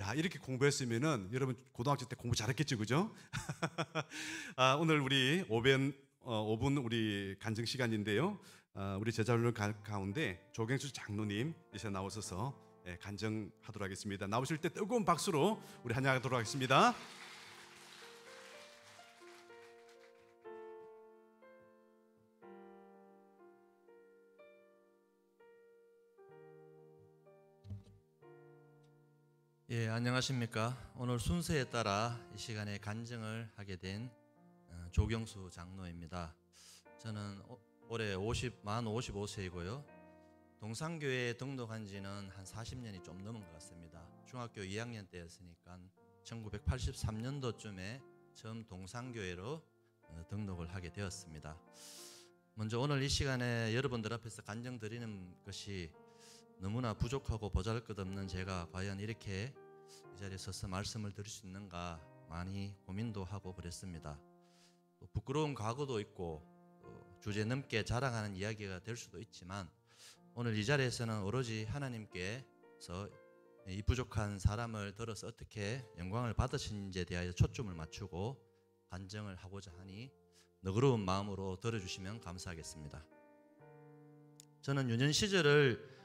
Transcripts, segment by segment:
야, 이렇게 공부했으면은 여러분 고등학교 때 공부 잘했겠죠, 그죠? 오늘 우리 5분 우리 간증 시간인데요. 우리 제자훈련 가운데 조경수 장로님 이제 나오셔서 간증하도록 하겠습니다. 나오실 때 뜨거운 박수로 우리 환영하도록 하겠습니다. 예, 안녕하십니까. 오늘 순서에 따라 이 시간에 간증을 하게 된 조경수 장로입니다. 저는 올해 만 55세이고요. 동산교회에 등록한 지는 한 40년이 좀 넘은 것 같습니다. 중학교 2학년 때였으니까 1983년도쯤에 처음 동산교회로 등록을 하게 되었습니다. 먼저 오늘 이 시간에 여러분들 앞에서 간증 드리는 것이 너무나 부족하고 보잘것없는 제가 과연 이렇게 이 자리에 서서 말씀을 드릴 수 있는가 많이 고민도 하고 그랬습니다. 또 부끄러운 과거도 있고 주제 넘게 자랑하는 이야기가 될 수도 있지만 오늘 이 자리에서는 오로지 하나님께서 이 부족한 사람을 들어서 어떻게 영광을 받으시는지에 대하여 초점을 맞추고 간증을 하고자 하니 너그러운 마음으로 들어주시면 감사하겠습니다. 저는 유년 시절을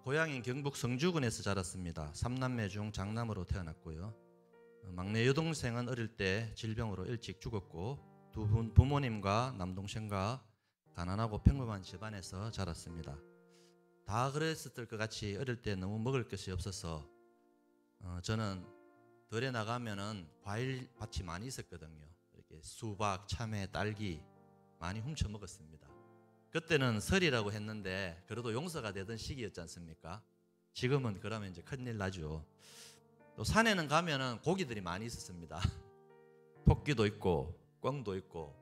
고향인 경북 성주군에서 자랐습니다. 3남매 중 장남으로 태어났고요. 막내 여동생은 어릴 때 질병으로 일찍 죽었고 두 분 부모님과 남동생과 가난하고 평범한 집안에서 자랐습니다. 다 그랬을 것 같이 어릴 때 너무 먹을 것이 없어서 저는 덜에 나가면은 과일 밭이 많이 있었거든요. 이렇게 수박, 참외, 딸기 많이 훔쳐 먹었습니다. 그때는 설이라고 했는데 그래도 용서가 되던 시기였지 않습니까? 지금은 그러면 이제 큰일 나죠. 또 산에는 가면은 고기들이 많이 있었습니다. 토끼도 있고 꿩도 있고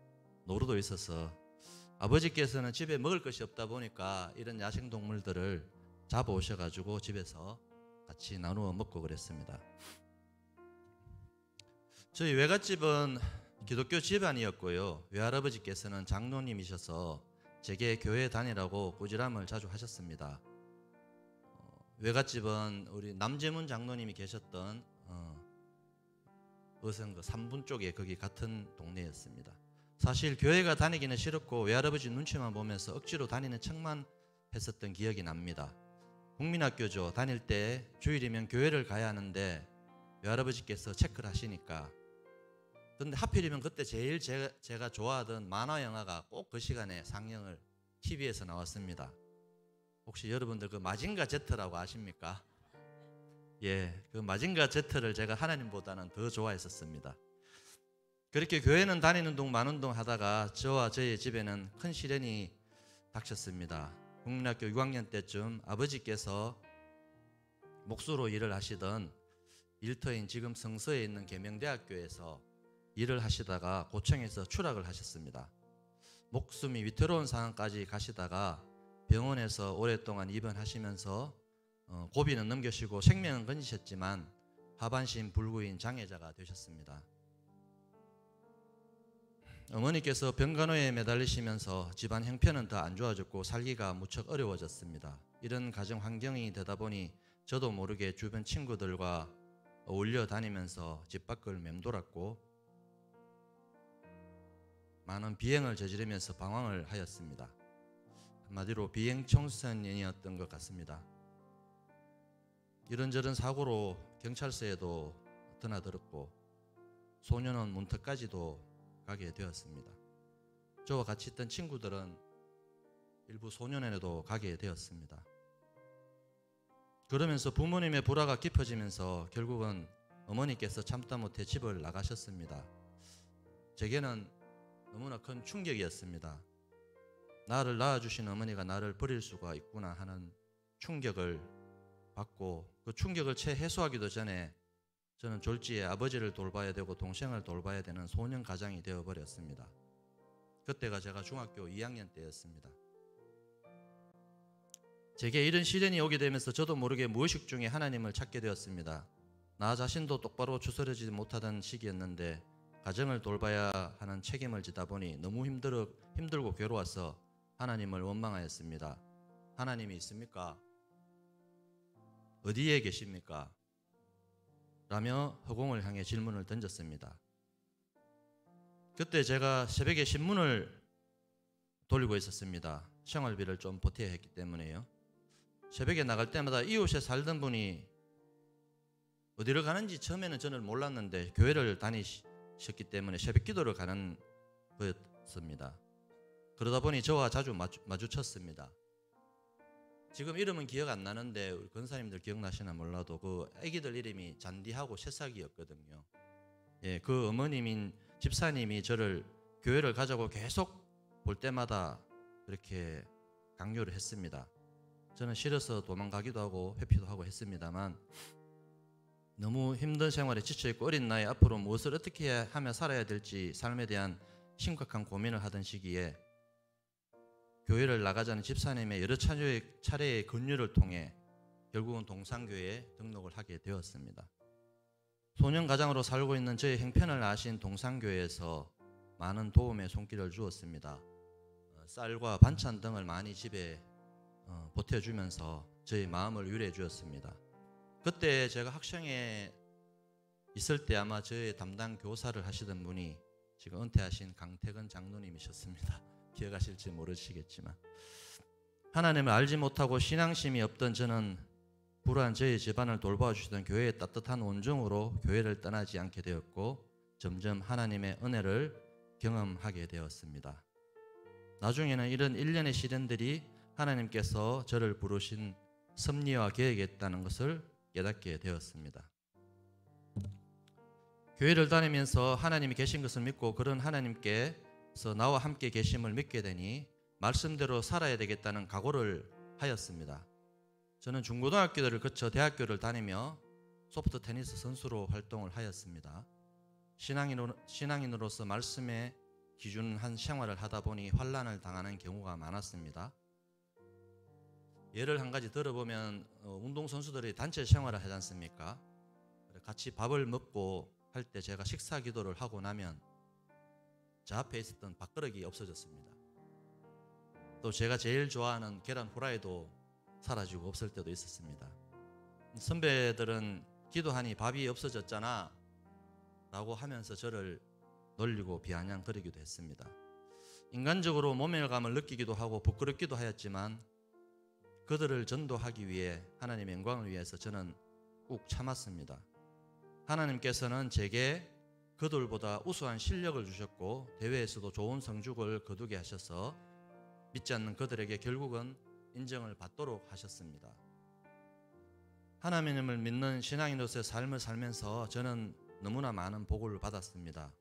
노루도 있어서 아버지께서는 집에 먹을 것이 없다 보니까 이런 야생동물들을 잡아오셔가지고 집에서 같이 나누어 먹고 그랬습니다. 저희 외갓집은 기독교 집안이었고요. 외할아버지께서는 장로님이셔서 제게 교회 다니라고 꾸지람을 자주 하셨습니다. 외갓집은 우리 남재문 장로님이 계셨던 어성그 3분 쪽에 거기 같은 동네였습니다. 사실 교회가 다니기는 싫었고 외할아버지 눈치만 보면서 억지로 다니는 척만 했었던 기억이 납니다. 국민학교죠. 다닐 때 주일이면 교회를 가야 하는데 외할아버지께서 체크를 하시니까 근데 하필이면 그때 제일 제가 좋아하던 만화 영화가 꼭 그 시간에 상영을 TV에서 나왔습니다. 혹시 여러분들 그 마징가 제트라고 아십니까? 예, 그 마징가 제트를 제가 하나님보다는 더 좋아했었습니다. 그렇게 교회는 다니는 둥 마는 둥 하다가 저와 저희 집에는 큰 시련이 닥쳤습니다. 국민학교 6학년 때쯤 아버지께서 목수로 일을 하시던 일터인 지금 성서에 있는 계명대학교에서 일을 하시다가 고청에서 추락을 하셨습니다. 목숨이 위태로운 상황까지 가시다가 병원에서 오랫동안 입원하시면서 고비는 넘겨시고 생명은 건지셨지만 하반신 불구인 장애자가 되셨습니다. 어머니께서 병간호에 매달리시면서 집안 형편은 더 안 좋아졌고 살기가 무척 어려워졌습니다. 이런 가정 환경이 되다 보니 저도 모르게 주변 친구들과 어울려 다니면서 집 밖을 맴돌았고 많은 비행을 저지르면서 방황을 하였습니다. 한마디로 비행 청소년이었던 것 같습니다. 이런저런 사고로 경찰서에도 드나들었고 소년원 문턱까지도 가게 되었습니다. 저와 같이 있던 친구들은 일부 소년원에도 가게 되었습니다. 그러면서 부모님의 불화가 깊어지면서 결국은 어머니께서 참다 못해 집을 나가셨습니다. 제게는 너무나 큰 충격이었습니다. 나를 낳아주신 어머니가 나를 버릴 수가 있구나 하는 충격을 받고 그 충격을 채 해소하기도 전에 저는 졸지에 아버지를 돌봐야 되고 동생을 돌봐야 되는 소년 가장이 되어버렸습니다. 그때가 제가 중학교 2학년 때였습니다. 제게 이런 시련이 오게 되면서 저도 모르게 무의식 중에 하나님을 찾게 되었습니다. 나 자신도 똑바로 추스러지지 못하던 시기였는데 가정을 돌봐야 하는 책임을 지다 보니 너무 힘들고 괴로워서 하나님을 원망하였습니다. 하나님이 있습니까? 어디에 계십니까? 라며 허공을 향해 질문을 던졌습니다. 그때 제가 새벽에 신문을 돌리고 있었습니다. 생활비를 좀 보태야 했기 때문에요. 새벽에 나갈 때마다 이웃에 살던 분이 어디를 가는지 처음에는 저는 몰랐는데 교회를 다니셨기 때문에 새벽 기도를 가는 거였습니다. 그러다 보니 저와 자주 마주쳤습니다. 지금 이름은 기억 안 나는데 우리 권사님들 기억나시나 몰라도 그 아기들 이름이 잔디하고 새싹이었거든요. 예, 그 어머님인 집사님이 저를 교회를 가자고 계속 볼 때마다 그렇게 강요를 했습니다. 저는 싫어서 도망가기도 하고 회피도 하고 했습니다만 너무 힘든 생활에 지쳐있고 어린 나이에 앞으로 무엇을 어떻게 하며 살아야 될지 삶에 대한 심각한 고민을 하던 시기에 교회를 나가자는 집사님의 여러 차례의 권유를 통해 결국은 동산교회에 등록을 하게 되었습니다. 소년가장으로 살고 있는 저의 형편을 아신 동산교회에서 많은 도움의 손길을 주었습니다. 쌀과 반찬 등을 많이 집에 보태주면서 저희 마음을 위로해 주었습니다. 그때 제가 학생에 있을 때 아마 저의 담당 교사를 하시던 분이 지금 은퇴하신 강태근 장로님이셨습니다. 기억하실지 모르시겠지만 하나님을 알지 못하고 신앙심이 없던 저는 불우한 저의 집안을 돌봐주시던 교회의 따뜻한 온정으로 교회를 떠나지 않게 되었고 점점 하나님의 은혜를 경험하게 되었습니다. 나중에는 이런 일련의 시련들이 하나님께서 저를 부르신 섭리와 계획이 있다는 것을 깨닫게 되었습니다. 교회를 다니면서 하나님이 계신 것을 믿고 그런 하나님께서 나와 함께 계심을 믿게 되니 말씀대로 살아야 되겠다는 각오를 하였습니다. 저는 중고등학교를 거쳐 대학교를 다니며 소프트 테니스 선수로 활동을 하였습니다. 신앙인으로서 말씀에 기준한 생활을 하다 보니 환난을 당하는 경우가 많았습니다. 예를 한 가지 들어보면 운동선수들이 단체 생활을 하지 않습니까? 같이 밥을 먹고 할 때 제가 식사 기도를 하고 나면 제 앞에 있었던 밥그릇이 없어졌습니다. 또 제가 제일 좋아하는 계란 후라이도 사라지고 없을 때도 있었습니다. 선배들은 기도하니 밥이 없어졌잖아 라고 하면서 저를 놀리고 비아냥거리기도 했습니다. 인간적으로 모멸감을 느끼기도 하고 부끄럽기도 하였지만 그들을 전도하기 위해 하나님의 영광을 위해서 저는 꾹 참았습니다. 하나님께서는 제게 그들보다 우수한 실력을 주셨고 대회에서도 좋은 성적을 거두게 하셔서 믿지 않는 그들에게 결국은 인정을 받도록 하셨습니다. 하나님을 믿는 신앙인으로서의 삶을 살면서 저는 너무나 많은 복을 받았습니다.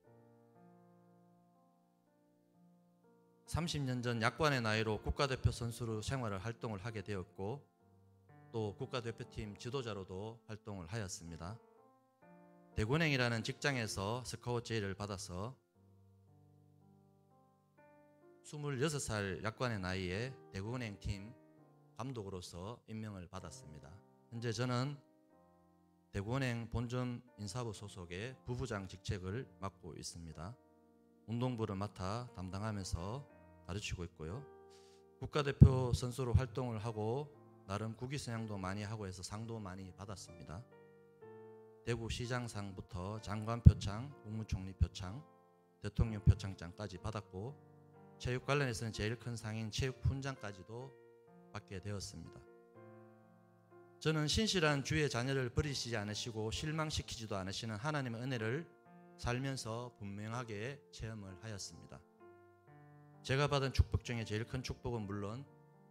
30년 전 약관의 나이로 국가대표 선수로 생활을 활동을 하게 되었고 또 국가대표팀 지도자로도 활동을 하였습니다. 대구은행이라는 직장에서 스카우트 제의를 받아서 26살 약관의 나이에 대구은행 팀 감독으로서 임명을 받았습니다. 현재 저는 대구은행 본점 인사부 소속의 부부장 직책을 맡고 있습니다. 운동부를 맡아 담당하면서 가르치고 있고요. 국가대표 선수로 활동을 하고 나름 국위선양도 많이 하고 해서 상도 많이 받았습니다. 대구시장상부터 장관표창, 국무총리 표창, 대통령 표창장까지 받았고 체육 관련해서는 제일 큰 상인 체육훈장까지도 받게 되었습니다. 저는 신실한 주의 자녀를 버리시지 않으시고 실망시키지도 않으시는 하나님의 은혜를 살면서 분명하게 체험을 하였습니다. 제가 받은 축복 중에 제일 큰 축복은 물론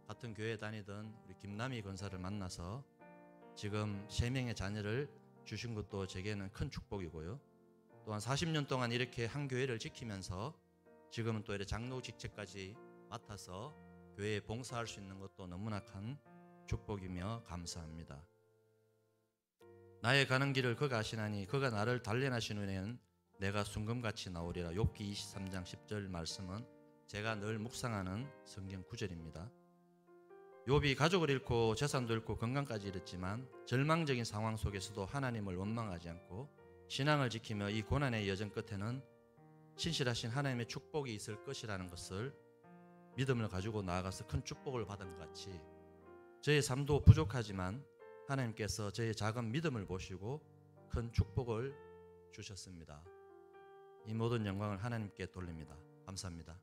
같은 교회에 다니던 우리 김남희 권사를 만나서 지금 3명의 자녀를 주신 것도 제게는 큰 축복이고요. 또한 40년 동안 이렇게 한 교회를 지키면서 지금은 또 이렇게 장로 직책까지 맡아서 교회에 봉사할 수 있는 것도 너무나 큰 축복이며 감사합니다. 나의 가는 길을 그가 아시나니 그가 나를 단련하신 후에는 내가 순금같이 나오리라. 욥기 23장 10절 말씀은 제가 늘 묵상하는 성경 구절입니다. 욥이 가족을 잃고 재산도 잃고 건강까지 잃었지만 절망적인 상황 속에서도 하나님을 원망하지 않고 신앙을 지키며 이 고난의 여정 끝에는 신실하신 하나님의 축복이 있을 것이라는 것을 믿음을 가지고 나아가서 큰 축복을 받은 것 같이 저의 삶도 부족하지만 하나님께서 저의 작은 믿음을 보시고 큰 축복을 주셨습니다. 이 모든 영광을 하나님께 돌립니다. 감사합니다.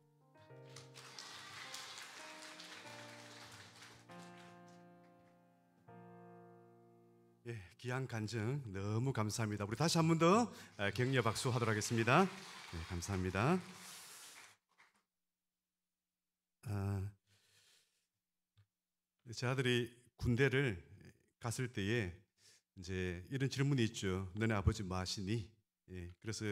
예, 귀한 간증 너무 감사합니다. 우리 다시 한 번 더 격려 박수 하도록 하겠습니다. 네, 감사합니다. 제 아들이 군대를 갔을 때에 이제 이런 질문이 있죠. 너네 아버지 뭐 하시니? 예, 그래서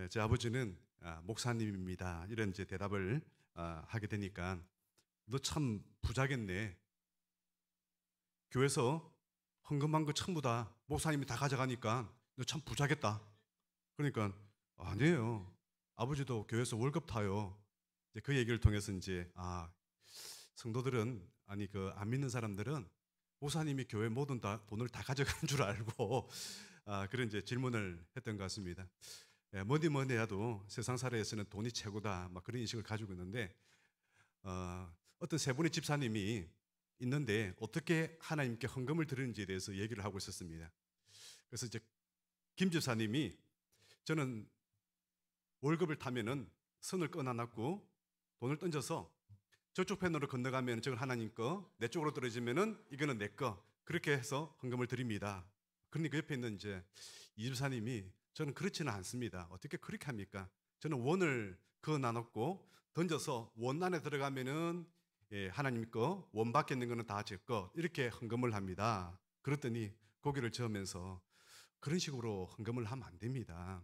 제 아버지는 목사님입니다. 이런 이제 대답을 하게 되니까 너 참 부자겠네. 교회에서 헌금한 거 전부 다 목사님이 다 가져가니까 너 참 부자겠다. 그러니까 아니에요. 아버지도 교회에서 월급 타요. 이제 그 얘기를 통해서 이제 성도들은 아니 그 안 믿는 사람들은 목사님이 교회 모든 돈을 다 가져간 줄 알고 그런 이제 질문을 했던 것 같습니다. 뭐니 해도 세상 살이에서는 돈이 최고다 막 그런 인식을 가지고 있는데 어떤 세 분의 집사님이 있는데 어떻게 하나님께 헌금을 드리는지에 대해서 얘기를 하고 있었습니다. 그래서 이제 김 집사님이 저는 월급을 타면은 선을 끊어놨고 돈을 던져서 저쪽 편으로 건너가면 저건 하나님 거, 내 쪽으로 떨어지면은 이거는 내 거. 그렇게 해서 헌금을 드립니다. 그러니 그 옆에 있는 이제 이 집사님이 저는 그렇지는 않습니다. 어떻게 그렇게 합니까? 저는 원을 그어 나눴고 던져서 원 안에 들어가면은 하나님 거, 원 밖에 있는 거는 다 제 거. 이렇게 헌금을 합니다. 그랬더니 고개를 저으면서 그런 식으로 헌금을 하면 안 됩니다.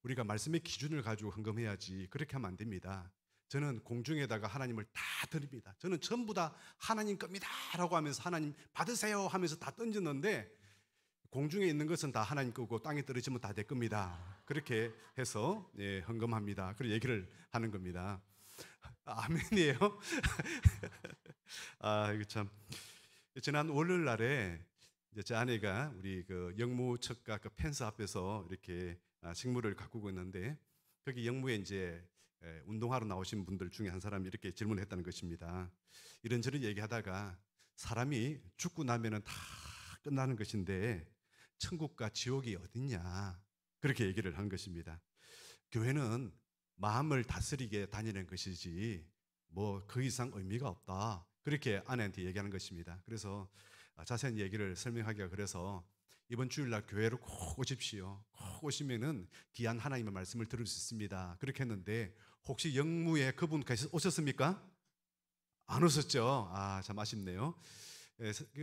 우리가 말씀의 기준을 가지고 헌금해야지 그렇게 하면 안 됩니다. 저는 공중에다가 하나님을 다 드립니다. 저는 전부 다 하나님 겁니다 라고 하면서 하나님 받으세요 하면서 다 던졌는데 공중에 있는 것은 다 하나님 거고 땅에 떨어지면 다 내 겁니다. 그렇게 해서 헌금합니다. 그런 얘기를 하는 겁니다. 아멘이에요. 이거 참 지난 월요일 날에 이제 제 아내가 우리 그 영무 척가 그 펜스 앞에서 이렇게 식물을 가꾸고 있는데 거기 영무에 이제 운동하러 나오신 분들 중에 한 사람이 이렇게 질문을 했다는 것입니다. 이런저런 얘기하다가 사람이 죽고 나면은 다 끝나는 것인데 천국과 지옥이 어딨냐 그렇게 얘기를 한 것입니다. 교회는 마음을 다스리게 다니는 것이지 뭐 그 이상 의미가 없다 그렇게 아내한테 얘기하는 것입니다. 그래서 자세한 얘기를 설명하기가 그래서 이번 주일날 교회로 꼭 오십시오. 꼭 오시면은 귀한 하나님의 말씀을 들을 수 있습니다. 그렇게 했는데 혹시 영무에 그분 오셨습니까? 안 오셨죠? 참 아쉽네요.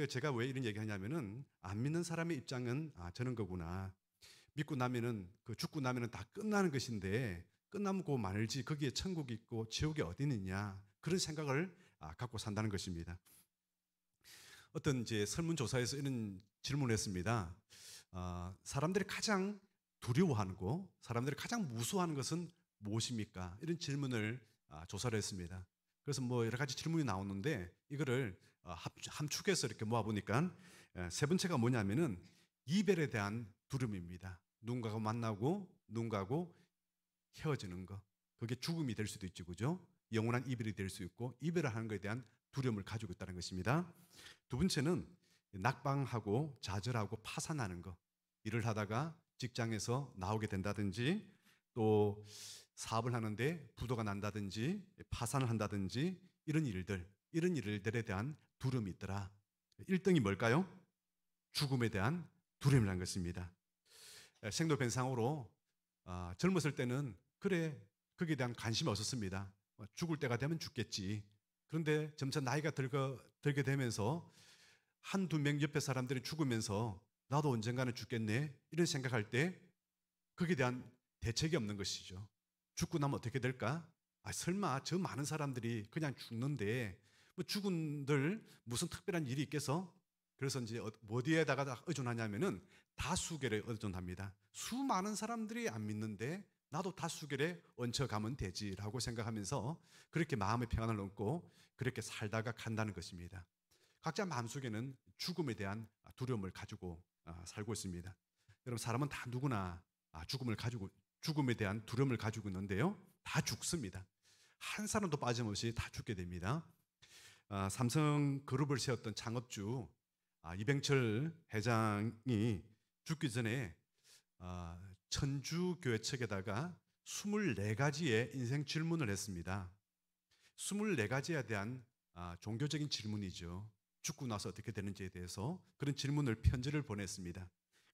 제가 왜 이런 얘기 하냐면은 안 믿는 사람의 입장은 저런 거구나. 믿고 나면은 죽고 나면은 다 끝나는 것인데 끝나고 말지 거기에 천국이 있고 지옥이 어디 있느냐 그런 생각을 갖고 산다는 것입니다. 어떤 이제 설문조사에서 이런 질문을 했습니다. 사람들이 가장 두려워하고 사람들이 가장 무서워하는 것은 무엇입니까? 이런 질문을 조사를 했습니다. 그래서 뭐 여러 가지 질문이 나오는데 이거를 함축해서 이렇게 모아보니까 세 번째가 뭐냐면은 이별에 대한 두려움입니다. 누군가가 만나고 누군가하고 헤어지는 거. 그게 죽음이 될 수도 있죠, 그죠? 영원한 이별이 될 수 있고 이별을 하는 것에 대한 두려움을 가지고 있다는 것입니다. 두 번째는 낙방하고 좌절하고 파산하는 거. 일을 하다가 직장에서 나오게 된다든지 또 사업을 하는데 부도가 난다든지 파산을 한다든지 이런 일들에 대한 두려움이 있더라. 1등이 뭘까요? 죽음에 대한 두려움이라는 것입니다. 생로병상으로 젊었을 때는 그래 거기에 대한 관심이 없었습니다. 죽을 때가 되면 죽겠지. 그런데 점차 나이가 들게 되면서 한두 명 옆에 사람들이 죽으면서 나도 언젠가는 죽겠네 이런 생각할 때 거기에 대한 대책이 없는 것이죠. 죽고 나면 어떻게 될까? 설마 저 많은 사람들이 그냥 죽는데 뭐 죽은들 무슨 특별한 일이 있겠어? 그래서 이제 어디에다가 의존하냐면은 다수결에 의존합니다. 수많은 사람들이 안 믿는데 나도 다수결에 얹혀가면 되지라고 생각하면서 그렇게 마음의 평안을 얻고 그렇게 살다가 간다는 것입니다. 각자 마음속에는 죽음에 대한 두려움을 가지고 살고 있습니다. 여러분 사람은 다 누구나 죽음에 대한 두려움을 가지고 있는데요. 다 죽습니다. 한 사람도 빠짐없이 다 죽게 됩니다. 삼성그룹을 세웠던 창업주 이병철 회장이 죽기 전에 천주교회 측에다가 24가지의 인생 질문을 했습니다. 24가지에 대한 종교적인 질문이죠. 죽고 나서 어떻게 되는지에 대해서 그런 질문을 편지를 보냈습니다.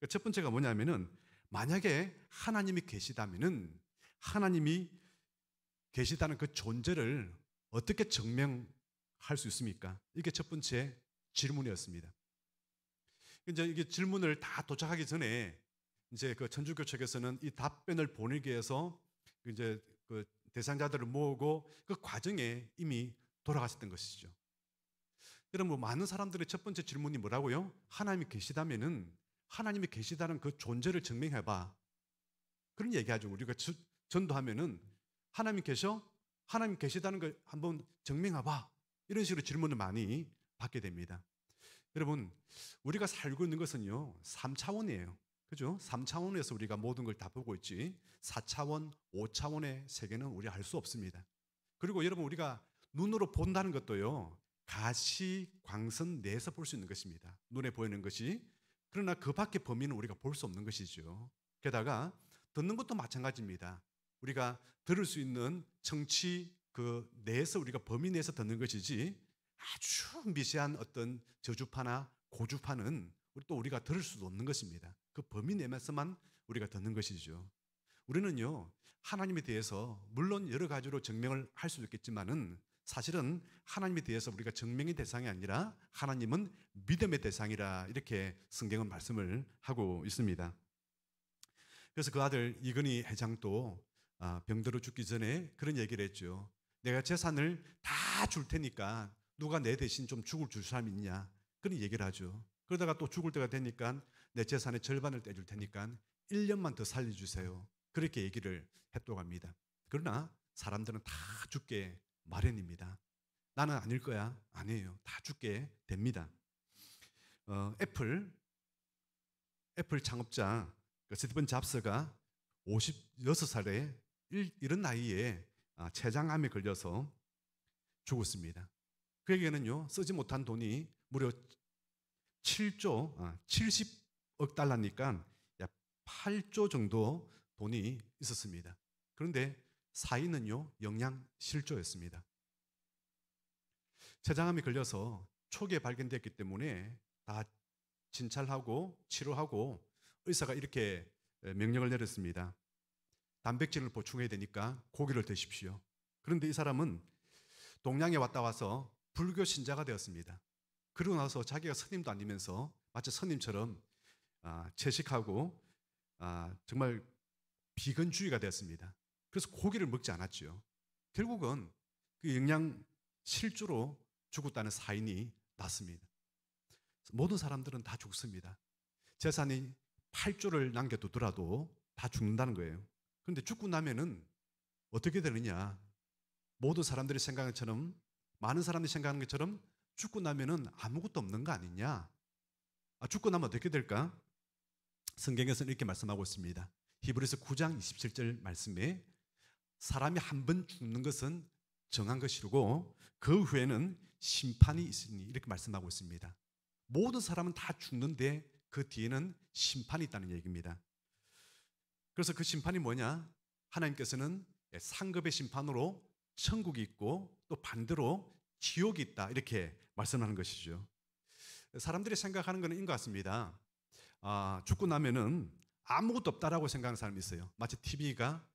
첫 번째가 뭐냐면은 만약에 하나님이 계시다면은 하나님이 계시다는 그 존재를 어떻게 증명할 수 있습니까? 이게 첫 번째 질문이었습니다. 이제 이게 질문을 다 도착하기 전에 이제 그 천주교 측에서는 이 답변을 보내기 위해서 이제 그 대상자들을 모으고 그 과정에 이미 돌아갔었던 것이죠. 여러분, 많은 사람들의 첫 번째 질문이 뭐라고요? 하나님이 계시다면은 하나님이 계시다는 그 존재를 증명해봐. 그런 얘기하죠. 우리가 전도하면은 하나님 계셔? 하나님 계시다는 걸 한번 증명해봐. 이런 식으로 질문을 많이 받게 됩니다. 여러분, 우리가 살고 있는 것은요 3차원이에요. 그죠? 3차원에서 우리가 모든 걸 다 보고 있지 4차원, 5차원의 세계는 우리 알 수 없습니다. 그리고 여러분, 우리가 눈으로 본다는 것도요 가시, 광선 내에서 볼 수 있는 것입니다. 눈에 보이는 것이. 그러나 그 밖의 범위는 우리가 볼 수 없는 것이죠. 게다가 듣는 것도 마찬가지입니다. 우리가 들을 수 있는 청취 그 내에서 우리가 범위 내에서 듣는 것이지 아주 미세한 어떤 저주파나 고주파는 또 우리가 들을 수도 없는 것입니다. 그 범위 내에서만 우리가 듣는 것이죠. 우리는요 하나님에 대해서 물론 여러 가지로 증명을 할 수도 있겠지만은 사실은 하나님에 대해서 우리가 증명의 대상이 아니라 하나님은 믿음의 대상이라 이렇게 성경은 말씀을 하고 있습니다. 그래서 그 아들 이건희 회장도 병들어 죽기 전에 그런 얘기를 했죠. 내가 재산을 다 줄 테니까 누가 내 대신 좀 죽을 줄 사람 있냐, 그런 얘기를 하죠. 그러다가 또 죽을 때가 되니까 내 재산의 절반을 떼줄 테니까 1년만 더 살려주세요. 그렇게 얘기를 했다고 합니다. 그러나 사람들은 다 죽게 마련입니다. 나는 아닐 거야. 아니에요. 다 죽게 됩니다. 애플 창업자 스티븐 잡스가 56살에 이런 나이에 췌장암에 걸려서 죽었습니다. 그에게는요 쓰지 못한 돈이 무려 70억 달러니까 약 8조 정도 돈이 있었습니다. 그런데 사인은요 영양실조였습니다. 췌장암에 걸려서 초기에 발견됐기 때문에 다 진찰하고 치료하고 의사가 이렇게 명령을 내렸습니다. 단백질을 보충해야 되니까 고기를 드십시오. 그런데 이 사람은 동양에 왔다 와서 불교 신자가 되었습니다. 그러고 나서 자기가 스님도 아니면서 마치 스님처럼 채식하고 정말 비건주의가 되었습니다. 그래서 고기를 먹지 않았죠. 결국은 그 영양 실조로 죽었다는 사인이 났습니다. 모든 사람들은 다 죽습니다. 재산이 8조를 남겨두더라도 다 죽는다는 거예요. 그런데 죽고 나면은 어떻게 되느냐? 모든 사람들이 생각하는 것처럼, 많은 사람들이 생각하는 것처럼 죽고 나면은 아무것도 없는 거 아니냐? 죽고 나면 어떻게 될까? 성경에서는 이렇게 말씀하고 있습니다. 히브리서 9장 27절 말씀에 사람이 한 번 죽는 것은 정한 것이고 그 후에는 심판이 있으니 이렇게 말씀하고 있습니다. 모든 사람은 다 죽는데 그 뒤에는 심판이 있다는 얘기입니다. 그래서 그 심판이 뭐냐? 하나님께서는 상급의 심판으로 천국이 있고 또 반대로 지옥이 있다 이렇게 말씀하는 것이죠. 사람들이 생각하는 것은 인것 같습니다. 죽고 나면은 아무것도 없다라고 생각하는 사람이 있어요. 마치 TV가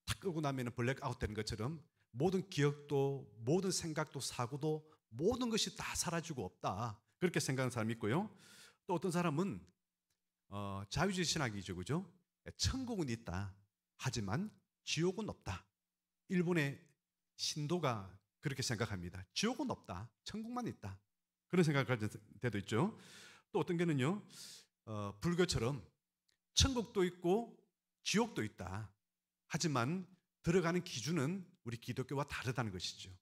탁 끄고 나면은 블랙아웃 되는 것처럼 모든 기억도 모든 생각도 사고도 모든 것이 다 사라지고 없다 그렇게 생각하는 사람이 있고요. 또 어떤 사람은 자유주의 신학이죠, 그죠? 천국은 있다. 하지만 지옥은 없다. 일본의 신도가 그렇게 생각합니다. 지옥은 없다. 천국만 있다. 그런 생각을 가진 데도 있죠. 또 어떤 게는요, 불교처럼 천국도 있고 지옥도 있다. 하지만 들어가는 기준은 우리 기독교와 다르다는 것이죠.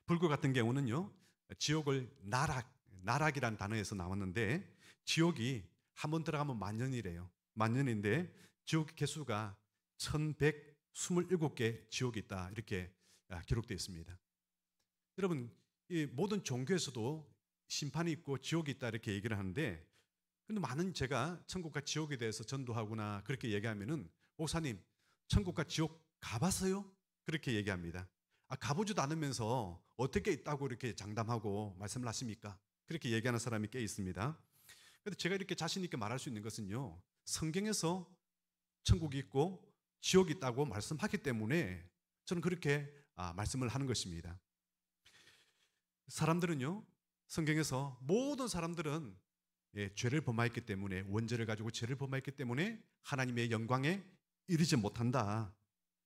불교 같은 경우는요, 지옥을 나락이라는 단어에서 나왔는데 지옥이 한번 들어가면 만년이래요. 만년인데 지옥 개수가 1127개 지옥이 있다 이렇게 기록되어 있습니다. 여러분, 이 모든 종교에서도 심판이 있고 지옥이 있다 이렇게 얘기를 하는데 근데 많은 제가 천국과 지옥에 대해서 전도하거나 그렇게 얘기하면은 목사님 천국과 지옥 가봤어요? 그렇게 얘기합니다. 가보지도 않으면서 어떻게 있다고 이렇게 장담하고 말씀을 하십니까? 그렇게 얘기하는 사람이 꽤 있습니다. 그런데 제가 이렇게 자신 있게 말할 수 있는 것은요, 성경에서 천국이 있고 지옥이 있다고 말씀하기 때문에 저는 그렇게 말씀을 하는 것입니다. 사람들은요, 성경에서 모든 사람들은 죄를 범하였기 때문에, 원죄를 가지고 죄를 범하였기 때문에 하나님의 영광에 이르지 못한다.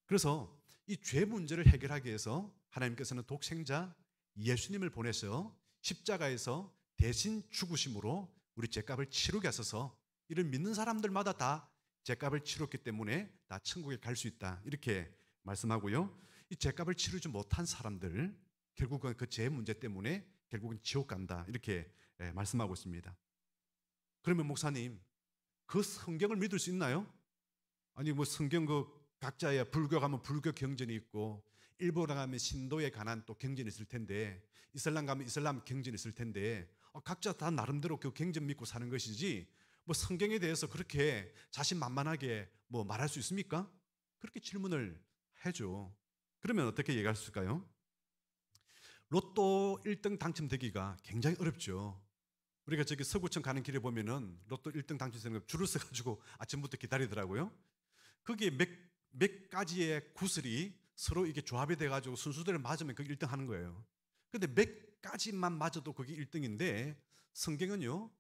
그래서 이 죄 문제를 해결하기 위해서 하나님께서는 독생자 예수님을 보내서 십자가에서 대신 죽으심으로 우리 죄값을 치르게 하셔서 이를 믿는 사람들마다 다 죄값을 치렀기 때문에 다 천국에 갈 수 있다. 이렇게 말씀하고요. 이 죄값을 치르지 못한 사람들, 결국은 그 죄 문제 때문에 결국은 지옥 간다. 이렇게 말씀하고 있습니다. 그러면 목사님, 그 성경을 믿을 수 있나요? 아니 뭐 성경 각자의 불교 가면 불교 경전이 있고, 일본에 가면 신도에 관한 또 경전이 있을 텐데, 이슬람 가면 이슬람 경전이 있을 텐데, 각자 다 나름대로 그 경전 믿고 사는 것이지 뭐 성경에 대해서 그렇게 자신만만하게 뭐 말할 수 있습니까? 그렇게 질문을 해줘. 그러면 어떻게 얘기할 수 있을까요? 로또 1등 당첨되기가 굉장히 어렵죠. 우리가 저기 서구청 가는 길에 보면은 로또 1등 당첨되는 거 줄을 서가지고 아침부터 기다리더라고요. 거기에 몇 가지의 구슬이 서로 이게 조합이 돼가지고 순수대를 맞으면 그게 1등 하는 거예요. 근데 몇 가지만 맞아도 그게 1등인데, 성경은요,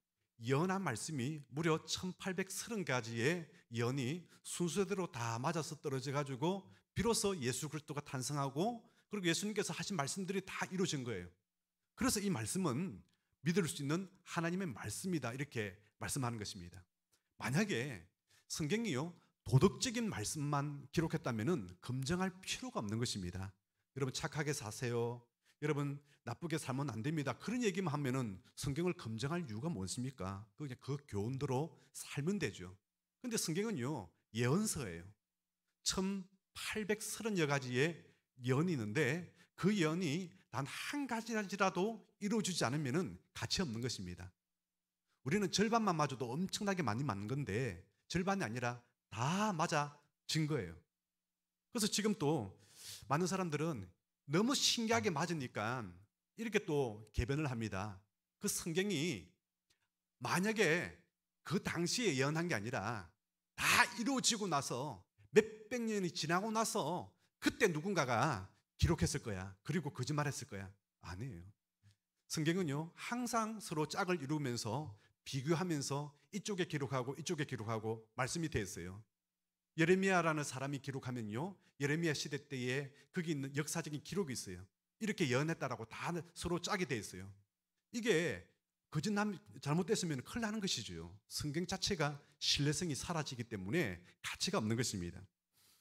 예언한 말씀이 무려 1830가지의 예언이 순서대로 다 맞아서 떨어져 가지고 비로소 예수 그리스도가 탄생하고, 그리고 예수님께서 하신 말씀들이 다 이루어진 거예요. 그래서 이 말씀은 믿을 수 있는 하나님의 말씀이다, 이렇게 말씀하는 것입니다. 만약에 성경이요 도덕적인 말씀만 기록했다면 검증할 필요가 없는 것입니다. 여러분 착하게 사세요, 여러분 나쁘게 살면 안 됩니다, 그런 얘기만 하면은 성경을 검증할 이유가 무엇입니까? 그냥 그 교훈대로 살면 되죠. 그런데 성경은요 예언서예요. 1830여 가지의 예언이 있는데 그 예언이 단 한 가지라도 이루어지지 않으면 가치 없는 것입니다. 우리는 절반만 맞아도 엄청나게 많이 맞는 건데 절반이 아니라 다 맞아진 거예요. 그래서 지금 또 많은 사람들은 너무 신기하게 맞으니까 이렇게 또 개변을 합니다. 그 성경이 만약에 그 당시에 예언한 게 아니라 다 이루어지고 나서 몇백 년이 지나고 나서 그때 누군가가 기록했을 거야. 그리고 거짓말했을 거야. 아니에요. 성경은요 항상 서로 짝을 이루면서 비교하면서 이쪽에 기록하고 이쪽에 기록하고 말씀이 되어 있어요. 예레미야라는 사람이 기록하면요 예레미야 시대 때에 거기 있는 역사적인 기록이 있어요. 이렇게 예언했다라고 다 서로 짝이 되어 있어요. 이게 거짓말 잘못됐으면 큰일 나는 것이죠. 성경 자체가 신뢰성이 사라지기 때문에 가치가 없는 것입니다.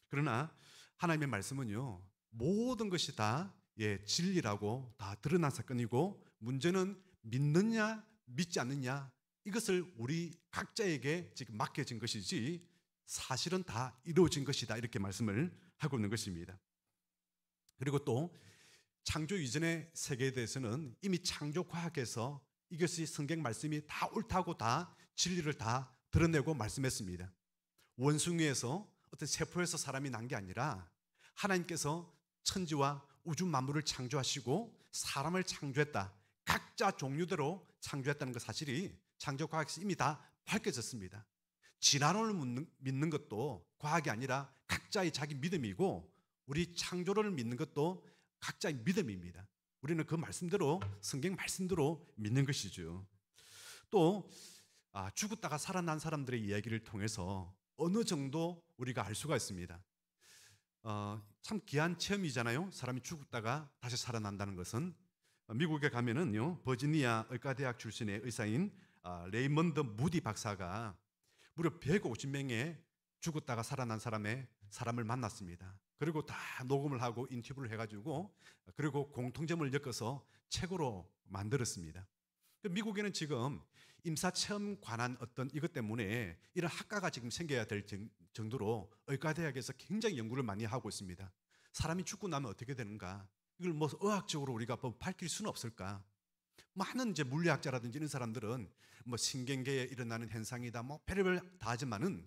그러나 하나님의 말씀은요 모든 것이 다 진리라고 다 드러난 사건이고, 문제는 믿느냐 믿지 않느냐, 이것을 우리 각자에게 지금 맡겨진 것이지 사실은 다 이루어진 것이다, 이렇게 말씀을 하고 있는 것입니다. 그리고 또 창조 이전의 세계에 대해서는 이미 창조 과학에서 이것이 성경 말씀이 다 옳다고 다 진리를 다 드러내고 말씀했습니다. 원숭이에서 어떤 세포에서 사람이 난 게 아니라 하나님께서 천지와 우주 만물을 창조하시고 사람을 창조했다, 각자 종류대로 창조했다는 그 사실이 창조 과학에서 이미 다 밝혀졌습니다. 진화론을 믿는 것도 과학이 아니라 각자의 자기 믿음이고, 우리 창조론을 믿는 것도 각자의 믿음입니다. 우리는 그 말씀대로 성경 말씀대로 믿는 것이죠. 또 죽었다가 살아난 사람들의 이야기를 통해서 어느 정도 우리가 알 수가 있습니다. 참 귀한 체험이잖아요. 사람이 죽었다가 다시 살아난다는 것은. 미국에 가면은요 버지니아 의과대학 출신의 의사인 레이먼드 무디 박사가 무려 150명의 죽었다가 살아난 사람을 만났습니다. 그리고 다 녹음을 하고 인터뷰를 해가지고 그리고 공통점을 엮어서 책으로 만들었습니다. 미국에는 지금 임사체험 관한 어떤 이것 때문에 이런 학과가 지금 생겨야 될 정도로 의과대학에서 굉장히 연구를 많이 하고 있습니다. 사람이 죽고 나면 어떻게 되는가, 이걸 뭐 의학적으로 우리가 밝힐 수는 없을까. 많은 이제 물리학자라든지 이런 사람들은 뭐 신경계에 일어나는 현상이다, 뭐 별의별 다 하지만은,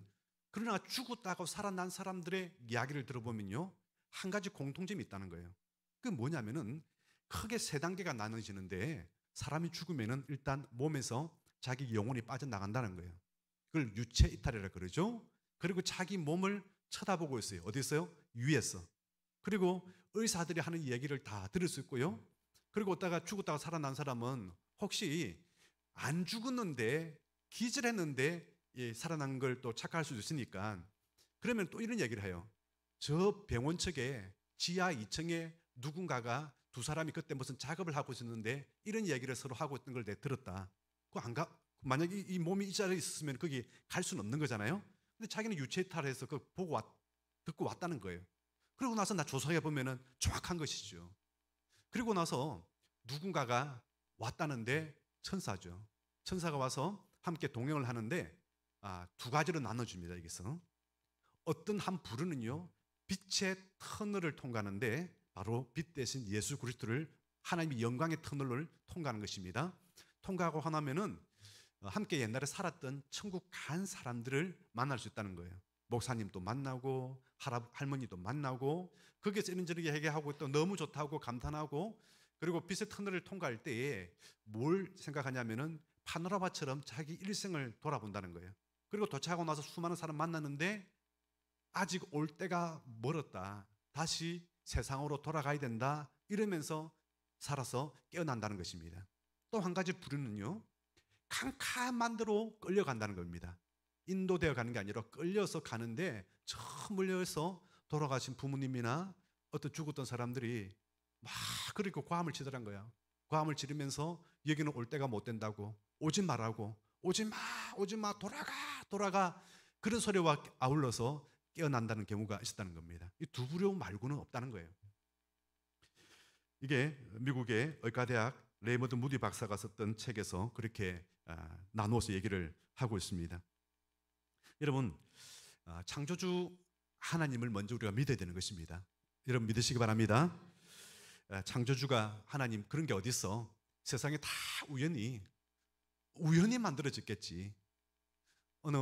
그러나 죽었다고 살아난 사람들의 이야기를 들어보면요, 한 가지 공통점이 있다는 거예요. 그게 뭐냐면은 크게 세 단계가 나눠지는데, 사람이 죽으면은 일단 몸에서 자기 영혼이 빠져나간다는 거예요. 그걸 유체 이탈이라 그러죠. 그리고 자기 몸을 쳐다보고 있어요. 어디 있어요? 위에서. 그리고 의사들이 하는 얘기를 다 들을 수 있고요. 그리고 죽었다가 살아난 사람은 혹시 안 죽었는데 기절했는데 살아난 걸 또 착각할 수도 있으니까, 그러면 또 이런 얘기를 해요. 저 병원 측에 지하 2층에 누군가가 두 사람이 그때 무슨 작업을 하고 있었는데 이런 얘기를 서로 하고 있던 걸 내가 들었다. 그거 안 가? 만약에 이 몸이 이 자리에 있었으면 거기 갈 수는 없는 거잖아요. 근데 자기는 유체이탈해서 그 보고 듣고 왔다는 거예요. 그러고 나서 나 조사해 보면은 정확한 것이죠. 그리고 나서 누군가가 왔다는데 천사죠. 천사가 와서 함께 동행을 하는데 두 가지로 나눠줍니다. 여기서 어떤 한 부류는요, 빛의 터널을 통과하는데 바로 빛 대신 예수 그리스도를, 하나님의 영광의 터널을 통과하는 것입니다. 통과하고 하나면은 함께 옛날에 살았던 천국 간 사람들을 만날 수 있다는 거예요. 목사님도 만나고 할머니도 만나고, 거기에서 이런저런 얘기하고 또 너무 좋다고 감탄하고, 그리고 빛의 터널을 통과할 때에 뭘 생각하냐면은 파노라마처럼 자기 일생을 돌아본다는 거예요. 그리고 도착하고 나서 수많은 사람 만났는데 아직 올 때가 멀었다, 다시 세상으로 돌아가야 된다, 이러면서 살아서 깨어난다는 것입니다. 또 한 가지 부류는요, 캄캄한 데로 끌려간다는 겁니다. 인도되어 가는 게 아니라 끌려서 가는데, 저 멀리서 돌아가신 부모님이나 어떤 죽었던 사람들이 막 그렇게 고함을 치더란 거야. 고함을 지르면서 여기는 올 때가 못 된다고, 오지 말라고, 오지 마, 돌아가, 그런 소리와 아울러서 깨어난다는 경우가 있었다는 겁니다. 이 두 부류 말고는 없다는 거예요. 이게 미국의 의과대학 레이먼드 무디 박사가 썼던 책에서 그렇게 나누어서 얘기를 하고 있습니다. 여러분, 창조주 하나님을 먼저 우리가 믿어야 되는 것입니다. 여러분 믿으시기 바랍니다. 창조주가 하나님, 그런 게 어디 있어? 세상에 다 우연히 만들어졌겠지. 어느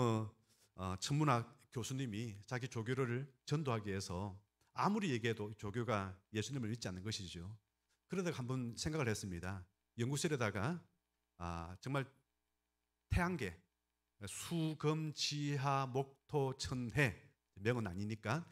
천문학 교수님이 자기 조교를 전도하기 위해서 아무리 얘기해도 조교가 예수님을 믿지 않는 것이죠. 그러다가 한번 생각을 했습니다. 연구실에다가 정말 태양계, 수금지하 목토천해, 명은 아니니까,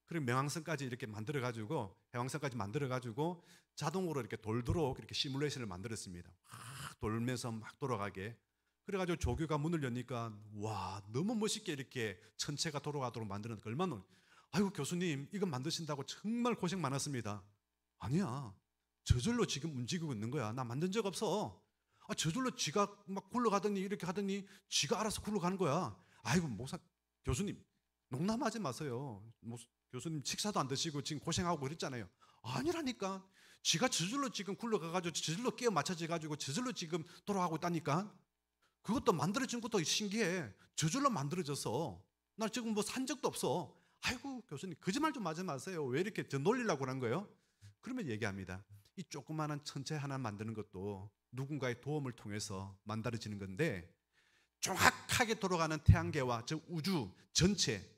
그리고 명왕성까지 이렇게 만들어가지고, 해왕성까지 만들어가지고 자동으로 이렇게 돌도록 이렇게 시뮬레이션을 만들었습니다. 막 돌면서 막 돌아가게. 그래가지고 조교가 문을 여니까 와, 너무 멋있게 이렇게 천체가 돌아가도록 만드는 거 얼마나, 아이고 교수님 이거 만드신다고 정말 고생 많았습니다. 아니야, 저절로 지금 움직이고 있는 거야. 나 만든 적 없어. 저절로 지가 막 굴러가더니 이렇게 하더니 지가 알아서 굴러가는 거야. 아이고 교수님 농담하지 마세요. 교수님 식사도 안 드시고 지금 고생하고 그랬잖아요. 아니라니까, 지가 저절로 지금 굴러가가지고 저절로 끼어 맞춰져가지고 저절로 지금 돌아가고 있다니까. 그것도 만들어진 것도 신기해. 저절로 만들어져서 나 지금 뭐 산 적도 없어. 아이고 교수님 거짓말 좀 하지 마세요. 왜 이렇게 저 놀리려고 그런 거예요? 그러면 얘기합니다. 이 조그마한 천체 하나 만드는 것도 누군가의 도움을 통해서 만들어지는 건데, 정확하게 돌아가는 태양계와 저 우주 전체,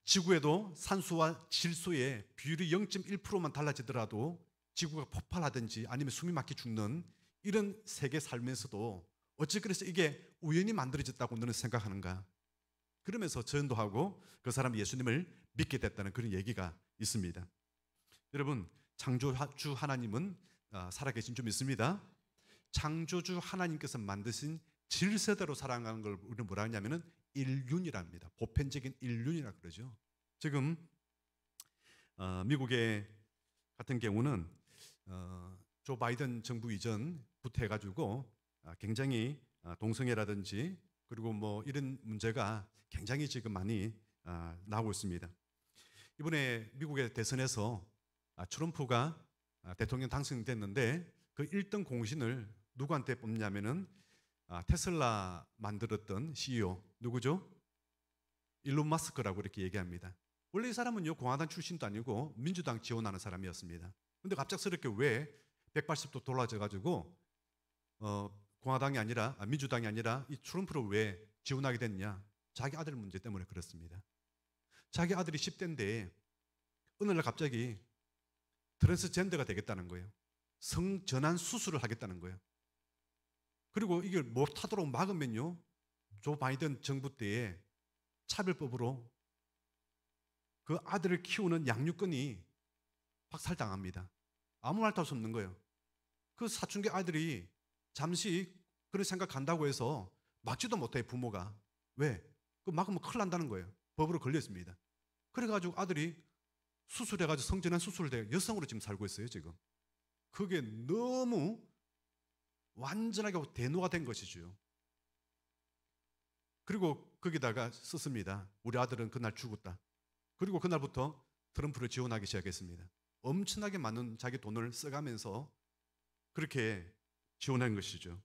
지구에도 산소와 질소의 비율이 0.1%만 달라지더라도 지구가 폭발하든지 아니면 숨이 막혀 죽는 이런 세계 살면서도 어찌 그래서 이게 우연히 만들어졌다고 너는 생각하는가? 그러면서 전도하고 그 사람이 예수님을 믿게 됐다는 그런 얘기가 있습니다. 여러분, 창조주 하나님은 살아계신 줄 믿습니다. 창조주 하나님께서 만드신 질서대로 살아가는 걸 우리는 뭐라 하냐면은 인륜이랍니다. 보편적인 인륜이라 그러죠. 지금 미국의 같은 경우는 조 바이든 정부 이전부터 해가지고 굉장히 동성애라든지 그리고 뭐 이런 문제가 굉장히 지금 많이 나오고 있습니다. 이번에 미국의 대선에서 트럼프가 대통령 당선됐는데 그 1등 공신을 누구한테 뽑냐면은 테슬라 만들었던 CEO 누구죠? 일론 마스크라고 이렇게 얘기합니다. 원래 이 사람은요 공화당 출신도 아니고 민주당 지원하는 사람이었습니다. 근데 갑작스럽게 왜 180도 돌아져 가지고 공화당이 아니라 민주당이 아니라 이 트럼프를 왜 지원하게 됐냐? 자기 아들 문제 때문에 그렇습니다. 자기 아들이 10대인데 어느 날 갑자기 트랜스젠더가 되겠다는 거예요. 성전환 수술을 하겠다는 거예요. 그리고 이걸 못하도록 막으면요, 조 바이든 정부 때에 차별법으로 그 아들을 키우는 양육권이 박살당합니다. 아무 말도 할 수 없는 거예요. 그 사춘기 아들이 잠시 그런 생각한다고 해서 막지도 못해, 부모가. 왜? 그 막으면 큰일 난다는 거예요. 법으로 걸렸습니다. 그래가지고 아들이 수술해가지고 성전환 수술을 여성으로 지금 살고 있어요, 지금. 그게 너무 완전하게 대노가 된 것이죠. 그리고 거기다가 썼습니다. 우리 아들은 그날 죽었다. 그리고 그날부터 트럼프를 지원하기 시작했습니다. 엄청나게 많은 자기 돈을 써가면서 그렇게 지원한 것이죠.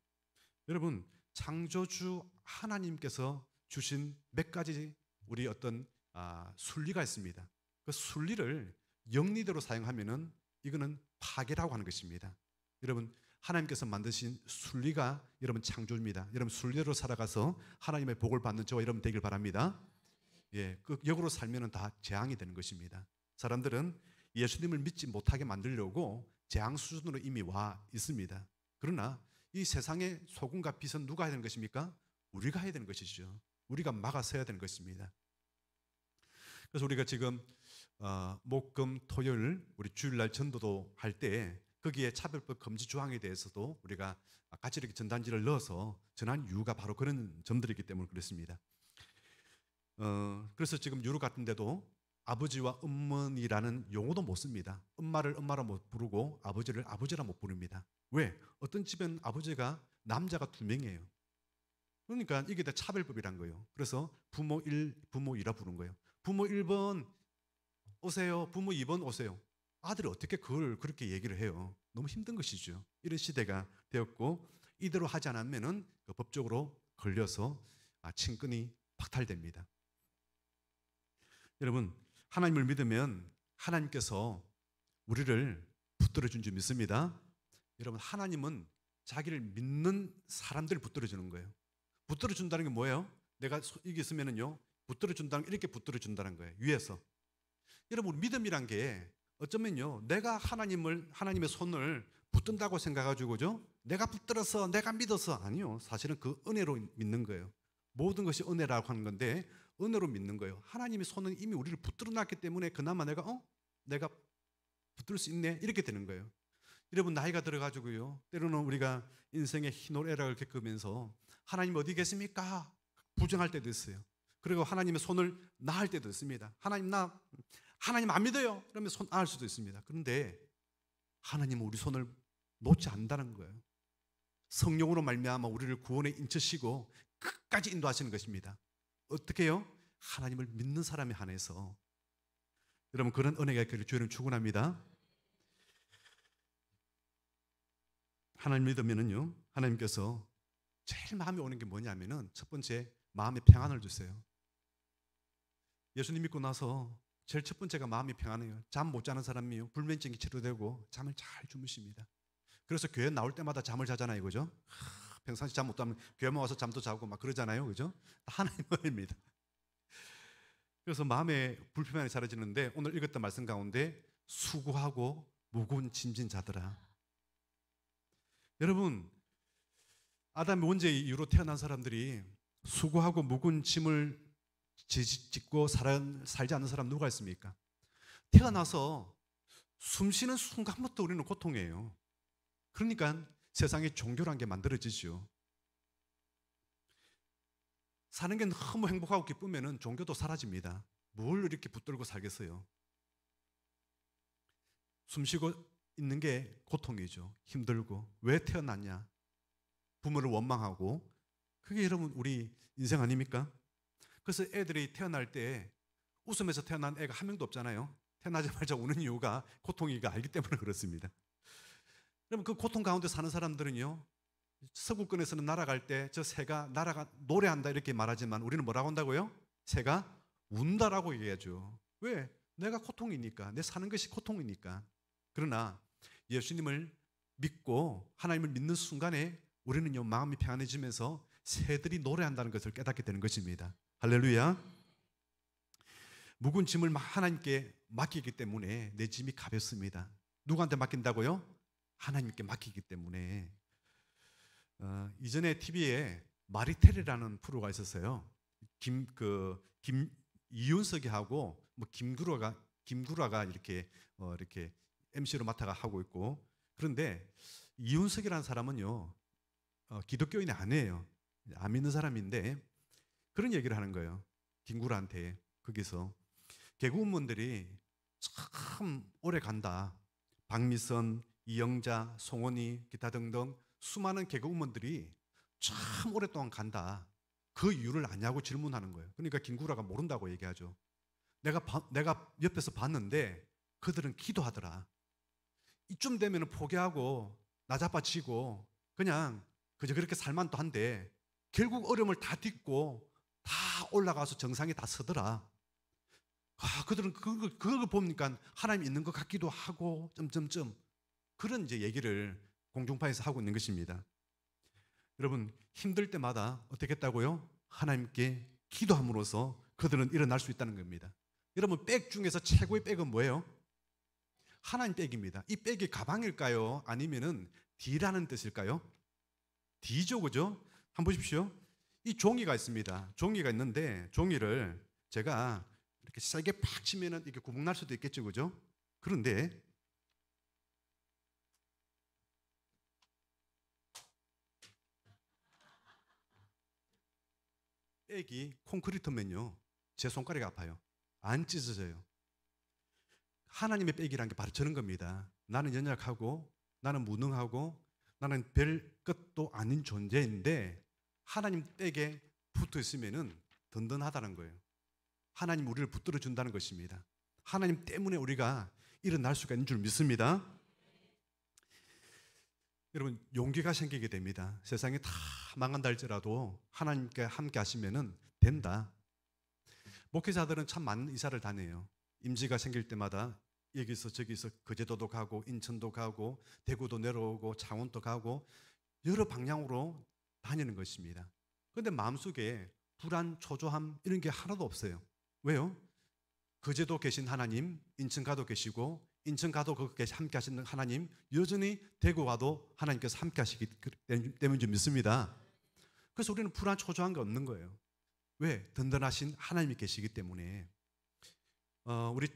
여러분, 창조주 하나님께서 주신 몇 가지 우리 어떤 순리가 있습니다. 그 순리를 영리대로 사용하면은 이거는 파괴라고 하는 것입니다. 여러분, 하나님께서 만드신 순리가 여러분 창조입니다. 여러분 순리대로 살아가서 하나님의 복을 받는 저와 여러분 되길 바랍니다. 예, 그 역으로 살면은 다 재앙이 되는 것입니다. 사람들은 예수님을 믿지 못하게 만들려고 재앙 수준으로 이미 와 있습니다. 그러나 이 세상의 소금과 빛은 누가 해야 되는 것입니까? 우리가 해야 되는 것이죠. 우리가 막아서야 되는 것입니다. 그래서 우리가 지금 목금 토요일 우리 주일날 전도도 할 때 거기에 차별법 금지 조항에 대해서도 우리가 같이 이렇게 전단지를 넣어서 전한 이유가 바로 그런 점들이기 때문에 그렇습니다. 그래서 지금 유럽 같은 데도 아버지와 어머니라는 용어도 못 씁니다. 엄마를 엄마라 못 부르고 아버지를 아버지라 못 부릅니다. 왜? 어떤 집엔 아버지가 남자가 2명이에요. 그러니까 이게 다 차별법이란 거예요. 그래서 부모 1, 부모 2라 부른 거예요. 부모 1번 오세요. 부모 2번 오세요. 아들이 어떻게 그걸 그렇게 얘기를 해요? 너무 힘든 것이죠. 이런 시대가 되었고 이대로 하지 않으면은 법적으로 걸려서 친권이 박탈됩니다. 여러분, 하나님을 믿으면 하나님께서 우리를 붙들어 준 줄 믿습니다. 여러분, 하나님은 자기를 믿는 사람들을 붙들어 주는 거예요. 붙들어 준다는 게 뭐예요? 내가 이게 있으면은요, 붙들어 준다는 이렇게 붙들어 준다는 거예요. 위에서. 여러분, 믿음이란 게 어쩌면요, 내가 하나님의 손을 붙든다고 생각하고죠, 내가 붙들어서 내가 믿어서 아니요. 사실은 그 은혜로 믿는 거예요. 모든 것이 은혜라고 하는 건데 은혜로 믿는 거예요. 하나님의 손은 이미 우리를 붙들어 놨기 때문에 그나마 내가 붙들 수 있네 이렇게 되는 거예요. 여러분, 나이가 들어가지고요, 때로는 우리가 인생의 희노애락을 겪으면서 하나님 어디 계십니까? 부정할 때도 있어요. 그리고 하나님의 손을 나할 때도 있습니다. 하나님 안 믿어요. 그러면 손 알 수도 있습니다. 그런데 하나님은 우리 손을 놓지 않는다는 거예요. 성령으로 말미암아 우리를 구원에 인치시고 끝까지 인도하시는 것입니다. 어떻게 해요? 하나님을 믿는 사람에 한해서. 여러분, 그런 은혜가 있기를 주님 축원합니다. 하나님 믿으면은요, 하나님께서 제일 마음에 오는 게 뭐냐면은 첫 번째, 마음에 평안을 주세요. 예수님 믿고 나서 제일 첫 번째가 마음이 평안해요. 잠 못 자는 사람이요, 불면증이 치료되고 잠을 잘 주무십니다. 그래서 교회 나올 때마다 잠을 자잖아요, 그죠? 평상시 잠 못 자면 교회만 와서 잠도 자고 막 그러잖아요, 그죠? 하나님 은혜입니다. 그래서 마음에 불평안이 사라지는데 오늘 읽었던 말씀 가운데 수고하고 무거운 짐진 자들아. 여러분, 아담의 원죄 이후로 태어난 사람들이 수고하고 무거운 짐을 짓고 살지 않는 사람 누가 있습니까? 태어나서 숨 쉬는 순간부터 우리는 고통이에요. 그러니까 세상에 종교란 게 만들어지죠. 사는 게 너무 행복하고 기쁘면은 종교도 사라집니다. 뭘 이렇게 붙들고 살겠어요? 숨 쉬고 있는 게 고통이죠. 힘들고. 왜 태어났냐? 부모를 원망하고. 그게 여러분 우리 인생 아닙니까? 그래서 애들이 태어날 때 웃으면서 태어난 애가 한 명도 없잖아요. 태어나자마자 우는 이유가 고통이가 알기 때문에 그렇습니다. 그러면 그 고통 가운데 사는 사람들은요, 서구권에서는 날아갈 때 저 새가 노래한다 이렇게 말하지만 우리는 뭐라고 한다고요? 새가 운다라고 얘기하죠. 왜? 내가 고통이니까. 내 사는 것이 고통이니까. 그러나 예수님을 믿고 하나님을 믿는 순간에 우리는요 마음이 평안해지면서 새들이 노래한다는 것을 깨닫게 되는 것입니다. 할렐루야. 묵은 짐을 하나님께 맡기기 때문에 내 짐이 가볍습니다. 누구한테 맡긴다고요? 하나님께 맡기기 때문에. 이전에 TV에 마리텔이라는 프로가 있었어요. 이윤석이하고 뭐 김구라가 이렇게 MC로 맡아가 하고 있고, 그런데 이윤석이라는 사람은요 기독교인이 아니에요. 안 믿는 사람인데 그런 얘기를 하는 거예요. 김구라한테 거기서 개그우먼들이 참 오래 간다. 박미선, 이영자, 송원이 기타 등등 수많은 개그우먼들이 참 오랫동안 간다. 그 이유를 아냐고 질문하는 거예요. 그러니까 김구라가 모른다고 얘기하죠. 내가 옆에서 봤는데 그들은 기도하더라. 이쯤 되면 포기하고 나자빠치고 그냥 그저 그렇게 살만도 한데 결국 어려움을 다 딛고 다 올라가서 정상에 다 서더라. 그들은 그걸 보니까 하나님 있는 것 같기도 하고 점점점 그런 이제 얘기를 공중파에서 하고 있는 것입니다. 여러분 힘들 때마다 어떻게 했다고요? 하나님께 기도함으로써 그들은 일어날 수 있다는 겁니다. 여러분 백 중에서 최고의 백은 뭐예요? 하나님 백입니다. 이 백이 가방일까요? 아니면은 D라는 뜻일까요? D죠, 그죠? 한번 보십시오. 이 종이가 있습니다. 종이가 있는데 종이를 제가 이렇게 세게 팍 치면은 이렇게 구멍 날 수도 있겠죠, 그죠? 그런데 백이 콘크리트면요 제 손가락이 아파요. 안 찢어져요. 하나님의 백이라는 게 바로 저런 겁니다. 나는 연약하고 나는 무능하고 나는 별 것도 아닌 존재인데 하나님 백에 붙어 있으면은 든든하다는 거예요. 하나님 우리를 붙들어 준다는 것입니다. 하나님 때문에 우리가 일어날 수가 있는 줄 믿습니다. 여러분 용기가 생기게 됩니다. 세상이 다 망한다 할지라도 하나님께 함께 하시면은 된다. 목회자들은 참 많은 이사를 다녀요. 임지가 생길 때마다 여기서 저기서 거제도도 가고 인천도 가고 대구도 내려오고 창원도 가고 여러 방향으로 다니는 것입니다. 그런데 마음속에 불안, 초조함 이런 게 하나도 없어요. 왜요? 거제도 계신 하나님, 인천 가도 계시고 인천 가도 거기 함께 하시는 하나님, 여전히 대구 가도 하나님께서 함께 하시기 때문인 줄 믿습니다. 그래서 우리는 불안, 초조한 게 없는 거예요. 왜? 든든하신 하나님이 계시기 때문에. 우리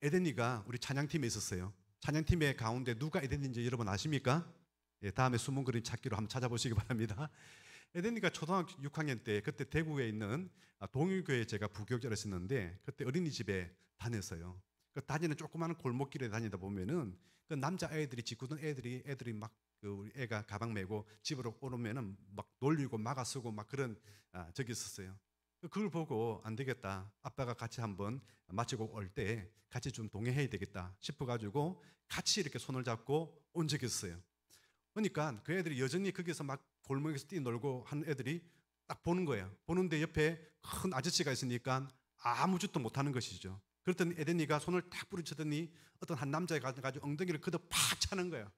에덴이가 우리 찬양팀에 있었어요. 찬양팀의 가운데 누가 에덴인지 여러분 아십니까? 예, 다음에 숨은 그림 찾기로 한번 찾아보시기 바랍니다. 에덴이가 초등학교 6학년 때 그때 대구에 있는 동일교회에 제가 부교육자를 했었는데 그때 어린이집에 다녔어요. 그 다니는 조그마한 골목길에 다니다 보면은 그 남자 애들이 짓궂은 애들이 막 우리 애가 가방 메고 집으로 오면은 막 놀리고 막아쓰고 막 그런 적이 있었어요. 그걸 보고 안 되겠다. 아빠가 같이 한번 마치고 올 때 같이 좀 동행해야 되겠다 싶어가지고 같이 이렇게 손을 잡고 온 적이 있어요. 그러니까 그 애들이 여전히 거기서 막 골목에서 뛰놀고 하는 애들이 딱 보는 거예요. 보는데 옆에 큰 아저씨가 있으니까 아무 짓도 못하는 것이죠. 그랬더니 에덴이가 손을 탁 부딪히더니 어떤 한 남자가 가지고 엉덩이를 걷어 팍 차는 거예요.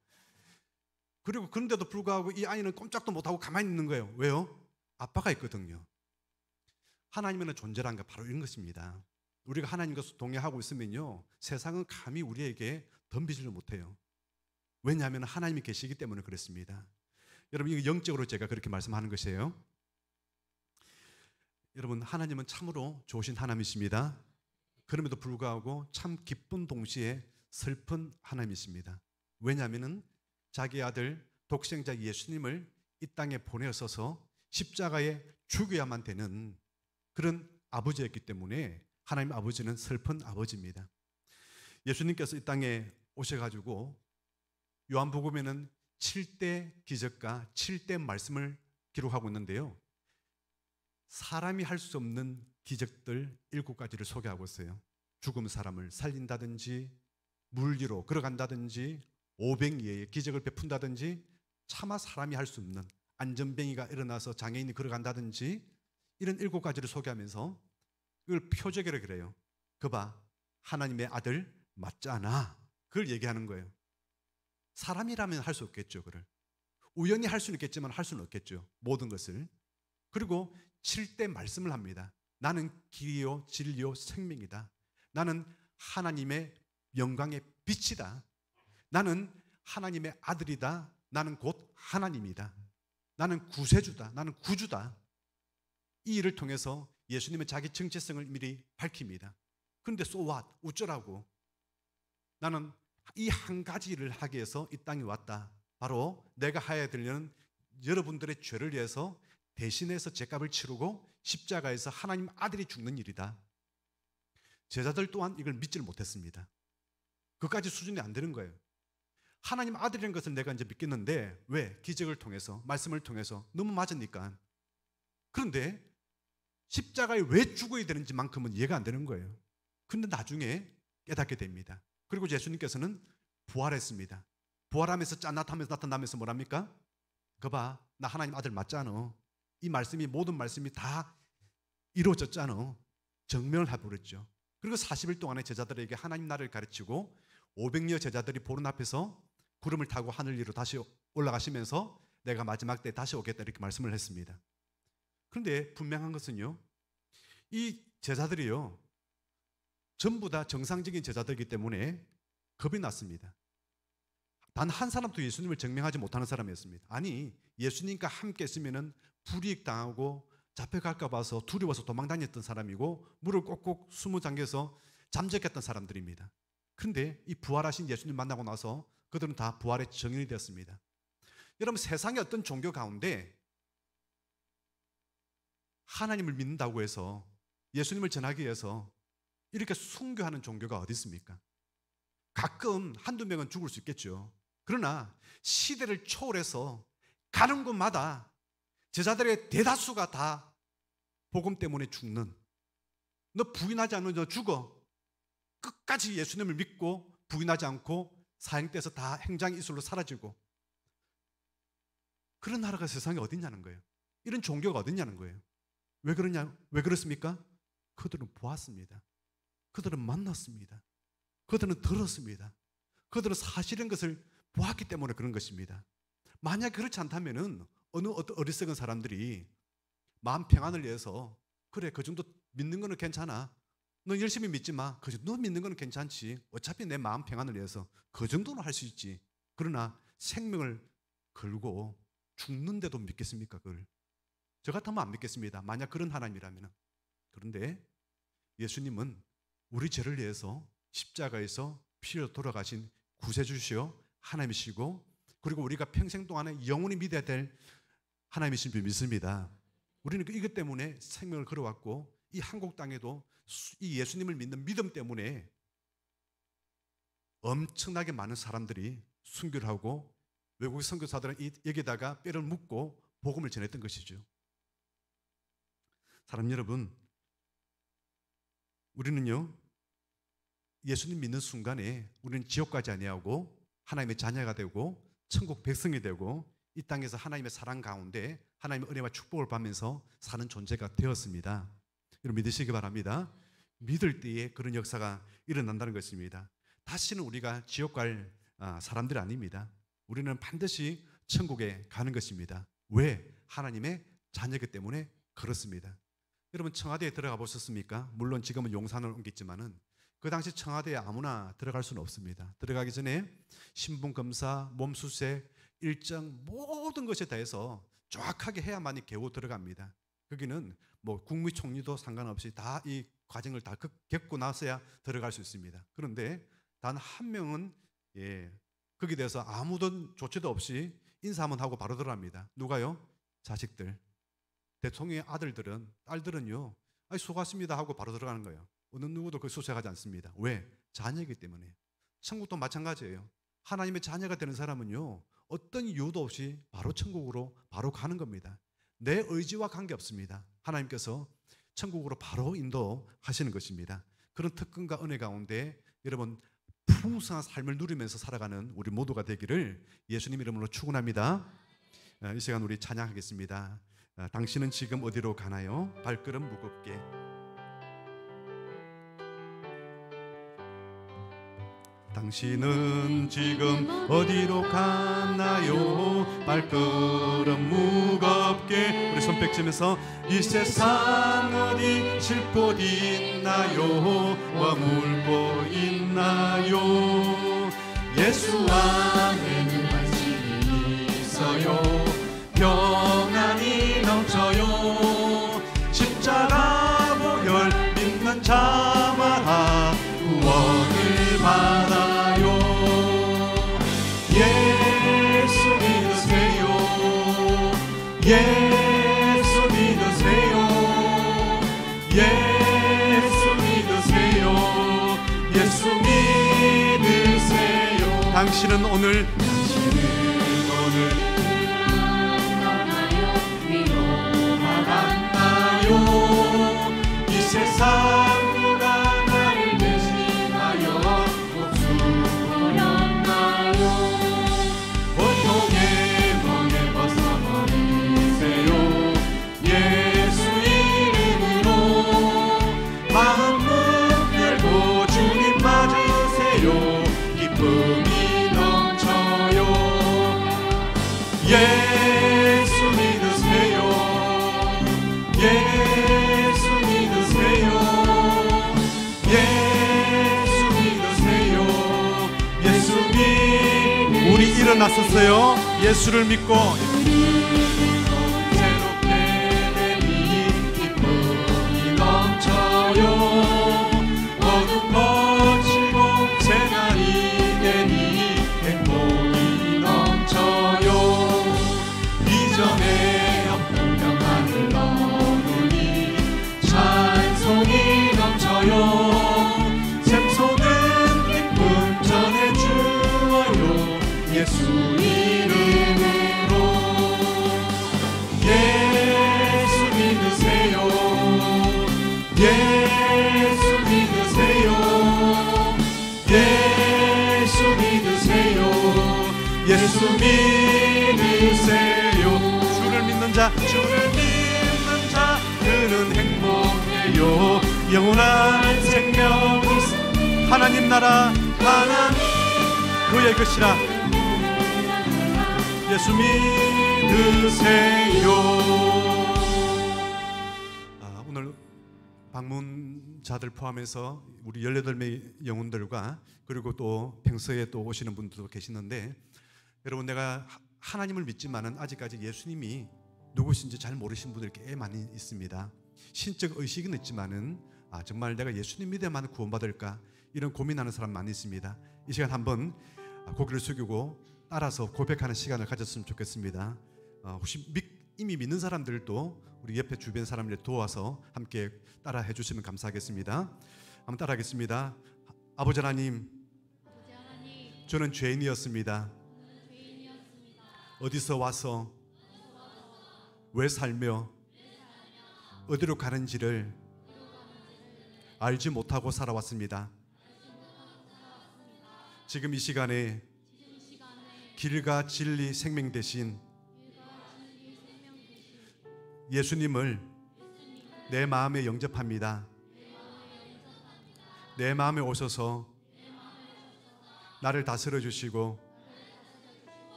그리고 그런데도 불구하고 이 아이는 꼼짝도 못하고 가만히 있는 거예요. 왜요? 아빠가 있거든요. 하나님의 존재란 게 바로 이런 것입니다. 우리가 하나님과 동행하고 있으면요 세상은 감히 우리에게 덤비지를 못해요. 왜냐하면 하나님이 계시기 때문에 그렇습니다. 여러분 이거 영적으로 제가 그렇게 말씀하는 것이에요. 여러분 하나님은 참으로 좋으신 하나님이십니다. 그럼에도 불구하고 참 기쁜 동시에 슬픈 하나님이십니다. 왜냐하면 자기 아들 독생자 예수님을 이 땅에 보내어서 십자가에 죽여야만 되는 그런 아버지였기 때문에 하나님 아버지는 슬픈 아버지입니다. 예수님께서 이 땅에 오셔가지고 요한복음에는 7대 기적과 7대 말씀을 기록하고 있는데요. 사람이 할 수 없는 기적들 7가지를 소개하고 있어요. 죽은 사람을 살린다든지 물 위로 걸어간다든지 오병이어의 기적을 베푼다든지 차마 사람이 할 수 없는 안전뱅이가 일어나서 장애인이 걸어간다든지 이런 7가지를 소개하면서 이걸 표적으로 그래요. 그봐 하나님의 아들 맞잖아. 그걸 얘기하는 거예요. 사람이라면 할 수 없겠죠. 그를 우연히 할 수는 있겠지만 할 수는 없겠죠. 모든 것을. 그리고 7대 말씀을 합니다. 나는 길이요 진리요 생명이다. 나는 하나님의 영광의 빛이다. 나는 하나님의 아들이다. 나는 곧 하나님이다. 나는 구세주다. 나는 구주다. 이 일을 통해서 예수님은 자기 정체성을 미리 밝힙니다. 그런데 so what? 어쩌라고? 나는 이 한 가지 일을 하기 위해서 이 땅에 왔다. 바로 내가 해야 되는 여러분들의 죄를 위해서 대신해서 죄값을 치르고 십자가에서 하나님 아들이 죽는 일이다. 제자들 또한 이걸 믿지를 못했습니다. 그까지 수준이 안 되는 거예요. 하나님 아들이라는 것을 내가 이제 믿겠는데 왜? 기적을 통해서, 말씀을 통해서 너무 맞으니까. 그런데 십자가에 왜 죽어야 되는지만큼은 이해가 안 되는 거예요. 그런데 나중에 깨닫게 됩니다. 그리고 예수님께서는 부활했습니다. 부활하면서 나타나면서 뭐랍니까? 거봐, 나 하나님 아들 맞잖아. 이 말씀이, 모든 말씀이 다 이루어졌잖아. 증명을 해버렸죠. 그리고 40일 동안에 제자들에게 하나님 나라를 가르치고 500여 제자들이 보른 앞에서 구름을 타고 하늘 위로 다시 올라가시면서 내가 마지막 때 다시 오겠다 이렇게 말씀을 했습니다. 그런데 분명한 것은요, 이 제자들이요 전부 다 정상적인 제자들이기 때문에 겁이 났습니다. 단 한 사람도 예수님을 증명하지 못하는 사람이었습니다. 아니, 예수님과 함께 있으면 불이익 당하고 잡혀갈까 봐서 두려워서 도망다녔던 사람이고 물을 꼭꼭 숨어 잠겨서 잠적했던 사람들입니다. 그런데 이 부활하신 예수님 만나고 나서 그들은 다 부활의 증인이 되었습니다. 여러분, 세상의 어떤 종교 가운데 하나님을 믿는다고 해서 예수님을 전하기 위해서 이렇게 순교하는 종교가 어디 있습니까? 가끔 한두 명은 죽을 수 있겠죠. 그러나 시대를 초월해서 가는 곳마다 제자들의 대다수가 다 복음 때문에 죽는, 너 부인하지 않으면 너 죽어. 끝까지 예수님을 믿고 부인하지 않고 사형돼서 다 행장 이슬로 사라지고, 그런 나라가 세상에 어디 있냐는 거예요. 이런 종교가 어디 있냐는 거예요. 왜 그러냐? 왜 그렇습니까? 그들은 보았습니다. 그들은 만났습니다. 그들은 들었습니다. 그들은 사실인 것을 보았기 때문에 그런 것입니다. 만약 그렇지 않다면 어느 어리석은 사람들이 마음 평안을 위해서 그래, 그 정도 믿는 거는 괜찮아. 너 열심히 믿지 마. 너 믿는 거는 괜찮지. 어차피 내 마음 평안을 위해서 그 정도는 할 수 있지. 그러나 생명을 걸고 죽는데도 믿겠습니까? 그걸 저 같으면 안 믿겠습니다. 만약 그런 하나님이라면. 그런데 예수님은 우리 죄를 위해서 십자가에서 피로 돌아가신 구세주시오 하나님이시고, 그리고 우리가 평생 동안에 영원히 믿어야 될 하나님이신 줄 믿습니다. 우리는 이것 때문에 생명을 걸어왔고, 이 한국 땅에도 이 예수님을 믿는 믿음 때문에 엄청나게 많은 사람들이 순교를 하고 외국 선교사들은 여기다가 뼈를 묻고 복음을 전했던 것이죠. 사람 여러분, 우리는요 예수님 믿는 순간에 우리는 지옥 가지 아니하고 하나님의 자녀가 되고 천국 백성이 되고 이 땅에서 하나님의 사랑 가운데 하나님의 은혜와 축복을 받으면서 사는 존재가 되었습니다. 여러분 믿으시기 바랍니다. 믿을 때에 그런 역사가 일어난다는 것입니다. 다시는 우리가 지옥 갈 사람들이 아닙니다. 우리는 반드시 천국에 가는 것입니다. 왜? 하나님의 자녀이기 때문에 그렇습니다. 여러분 청와대에 들어가 보셨습니까? 물론 지금은 용산을 옮겼지만은 그 당시 청와대에 아무나 들어갈 수는 없습니다. 들어가기 전에 신분검사, 몸수색, 일정 모든 것에 대해서 정확하게 해야만이 겨우 들어갑니다. 거기는 뭐 국무총리도 상관없이 다 이 과정을 다 겪고 나서야 들어갈 수 있습니다. 그런데 단 한 명은 거기에 대해서 아무도 조치도 없이 인사 한번 하고 바로 들어갑니다. 누가요? 자식들. 대통령의 아들들은, 딸들은요, 수고하십니다 하고 바로 들어가는 거예요. 어느 누구도 그 수색하지 않습니다. 왜? 자녀이기 때문에. 천국도 마찬가지예요. 하나님의 자녀가 되는 사람은요, 어떤 이유도 없이 바로 천국으로 바로 가는 겁니다. 내 의지와 관계없습니다. 하나님께서 천국으로 바로 인도하시는 것입니다. 그런 특권과 은혜 가운데 여러분 풍성한 삶을 누리면서 살아가는 우리 모두가 되기를 예수님 이름으로 축원합니다. 이 시간 우리 찬양하겠습니다. 당신은 지금 어디로 가나요? 발걸음 무겁게. 당신은 지금 어디로 가나요? 발걸음 무겁게 우리 손뼉 치면서 이 세상 어디 쉴 곳 있나요? 머물고 있나요? 예수 안에는 안식이 있어요. 평안이 넘쳐요. 십자가 보혈 믿는 자마다 구원을 받아요. 예수 믿으세요. 예수 믿으세요. 예수 믿으세요. 예수 믿으세요. 당신은 오늘 위로받았나요? 이 세상 누가 나를 대신하여 목숨 버렸나요? 고통의 멍에 벗어버리세요. 예수 이름으로 마음 문 열고 주님 맞으세요. 기쁨이 넘쳐요. 예수 믿으세요. 예수 믿으세요. 예수 믿으세요. 예수 우리 일어났었어요. 예수를 믿고 새롭게 되니 기쁨이 넘쳐요. 어둠 거치고 새날이 되니 행복이 넘쳐요. 이전에 없던 평안을 얻으니 찬송이 넘쳐요. 샘솟는 기쁨 전해주어요. 예수 이름으로. 예수 믿으세요. 예수 믿으세요. 예수 믿으세요. 예수 믿으세요. 주를 믿는 자, 주를 믿는 자, 그는 행복해요. 영원한 생명이 하나님 나라, 하나님 그의 것이라. 예수 믿으세요. 오늘 방문자들 포함해서 우리 18명의 영혼들과 그리고 또 평소에 또 오시는 분들도 계시는데, 여러분, 내가 하나님을 믿지만은 아직까지 예수님이 누구신지 잘 모르신 분들이 꽤 많이 있습니다. 신적 의식은 있지만은 정말 내가 예수님 믿어야만 구원받을까, 이런 고민하는 사람 많이 있습니다. 이 시간 한번 고개를 숙이고 따라서 고백하는 시간을 가졌으면 좋겠습니다. 혹시 이미 믿는 사람들도 우리 옆에 주변 사람들 도와서 함께 따라 해주시면 감사하겠습니다. 한번 따라하겠습니다. 아버지 하나님, 저는 죄인이었습니다. 어디서 와서 왜 살며 어디로 가는지를 알지 못하고 살아왔습니다. 지금 이 시간에 길과 진리 생명 되신 예수님을 내 마음에 영접합니다. 내 마음에 오셔서 나를 다스려 주시고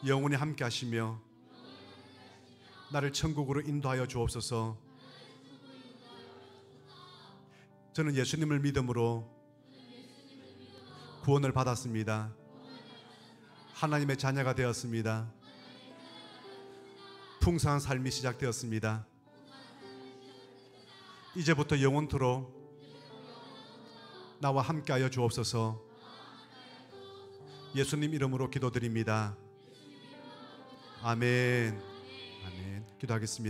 영원히 함께 하시며 나를 천국으로 인도하여 주옵소서. 저는 예수님을 믿음으로 구원을 받았습니다. 하나님의 자녀가 되었습니다. 풍성한 삶이 시작되었습니다. 이제부터 영원토록 나와 함께하여 주옵소서. 예수님 이름으로 기도드립니다. 아멘. 아멘. 기도하겠습니다.